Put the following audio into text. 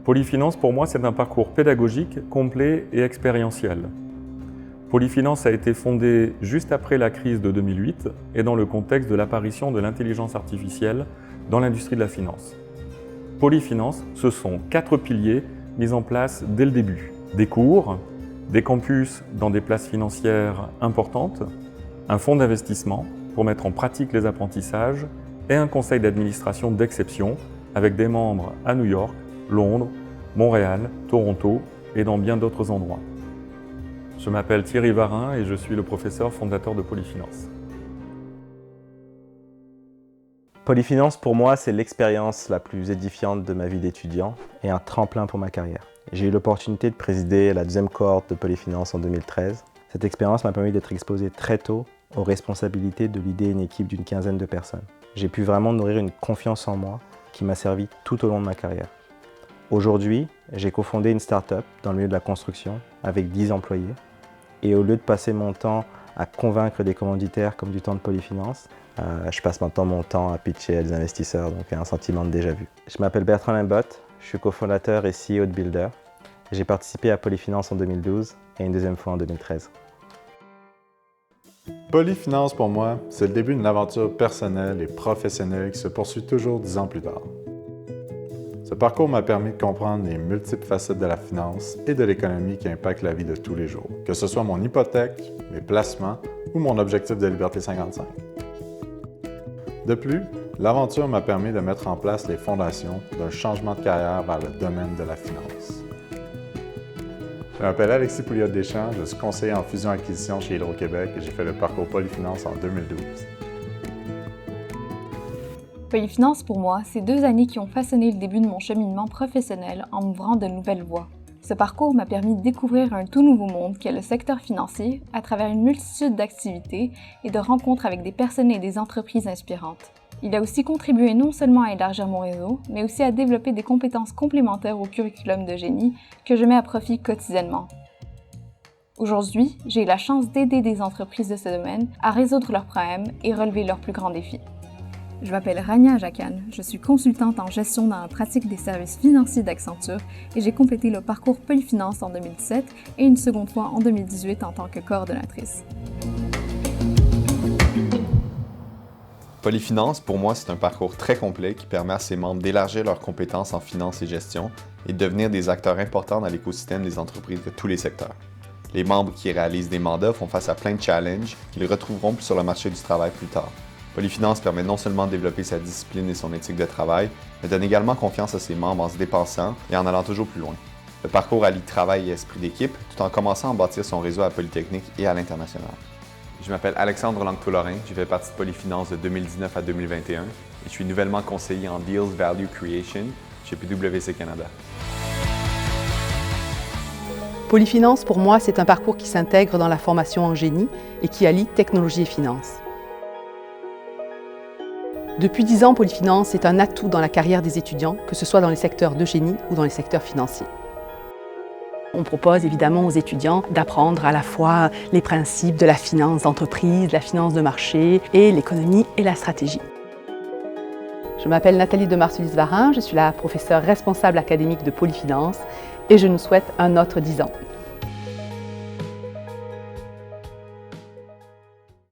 Polyfinance, pour moi, c'est un parcours pédagogique, complet et expérientiel. Polyfinance a été fondée juste après la crise de 2008 et dans le contexte de l'apparition de l'intelligence artificielle dans l'industrie de la finance. Polyfinance, ce sont 4 piliers mis en place dès le début. Des cours, des campus dans des places financières importantes, un fonds d'investissement pour mettre en pratique les apprentissages et un conseil d'administration d'exception avec des membres à New York, Londres, Montréal, Toronto et dans bien d'autres endroits. Je m'appelle Thierry Varin et je suis le professeur fondateur de Polyfinance. Polyfinance, pour moi, c'est l'expérience la plus édifiante de ma vie d'étudiant et un tremplin pour ma carrière. J'ai eu l'opportunité de présider la 2e cohorte de Polyfinance en 2013. Cette expérience m'a permis d'être exposé très tôt aux responsabilités de l'idée une équipe d'une quinzaine de personnes. J'ai pu vraiment nourrir une confiance en moi qui m'a servi tout au long de ma carrière. Aujourd'hui, j'ai cofondé une start-up dans le milieu de la construction avec 10 employés. Et au lieu de passer mon temps à convaincre des commanditaires comme du temps de Polyfinance, je passe maintenant mon temps à pitcher à des investisseurs, donc un sentiment de déjà-vu. Je m'appelle Bertrand Limbotte, je suis cofondateur et CEO de Builder. J'ai participé à Polyfinance en 2012 et une 2e fois en 2013. Polyfinance, pour moi, c'est le début d'une aventure personnelle et professionnelle qui se poursuit toujours 10 ans plus tard. Ce parcours m'a permis de comprendre les multiples facettes de la finance et de l'économie qui impactent la vie de tous les jours, que ce soit mon hypothèque, mes placements ou mon objectif de Liberté 55. De plus, l'aventure m'a permis de mettre en place les fondations d'un changement de carrière vers le domaine de la finance. Je m'appelle Alexis Pouliot-Deschamps, je suis conseiller en fusion-acquisition chez Hydro-Québec et j'ai fait le parcours Polyfinance en 2012. Polyfinance, pour moi, c'est 2 années qui ont façonné le début de mon cheminement professionnel en m'ouvrant de nouvelles voies. Ce parcours m'a permis de découvrir un tout nouveau monde qu'est le secteur financier à travers une multitude d'activités et de rencontres avec des personnes et des entreprises inspirantes. Il a aussi contribué non seulement à élargir mon réseau, mais aussi à développer des compétences complémentaires au curriculum de génie que je mets à profit quotidiennement. Aujourd'hui, j'ai la chance d'aider des entreprises de ce domaine à résoudre leurs problèmes et relever leurs plus grands défis. Je m'appelle Rania Ajakan, je suis consultante en gestion dans la pratique des services financiers d'Accenture et j'ai complété le parcours Polyfinance en 2017 et une seconde fois en 2018 en tant que coordonnatrice. Polyfinance, pour moi, c'est un parcours très complet qui permet à ses membres d'élargir leurs compétences en finance et gestion et de devenir des acteurs importants dans l'écosystème des entreprises de tous les secteurs. Les membres qui réalisent des mandats font face à plein de challenges qu'ils retrouveront sur le marché du travail plus tard. Polyfinance permet non seulement de développer sa discipline et son éthique de travail, mais donne également confiance à ses membres en se dépensant et en allant toujours plus loin. Le parcours allie travail et esprit d'équipe, tout en commençant à bâtir son réseau à Polytechnique et à l'international. Je m'appelle Alexandre Langto-Lorrain, j'ai fait partie de Polyfinance de 2019 à 2021 et je suis nouvellement conseiller en Deals Value Creation chez PwC Canada. Polyfinance, pour moi, c'est un parcours qui s'intègre dans la formation en génie et qui allie technologie et finance. Depuis 10 ans, Polyfinance est un atout dans la carrière des étudiants, que ce soit dans les secteurs de génie ou dans les secteurs financiers. On propose évidemment aux étudiants d'apprendre à la fois les principes de la finance d'entreprise, la finance de marché et l'économie et la stratégie. Je m'appelle Nathalie de Marsulis-Varin, je suis la professeure responsable académique de Polyfinance et je nous souhaite un autre 10 ans.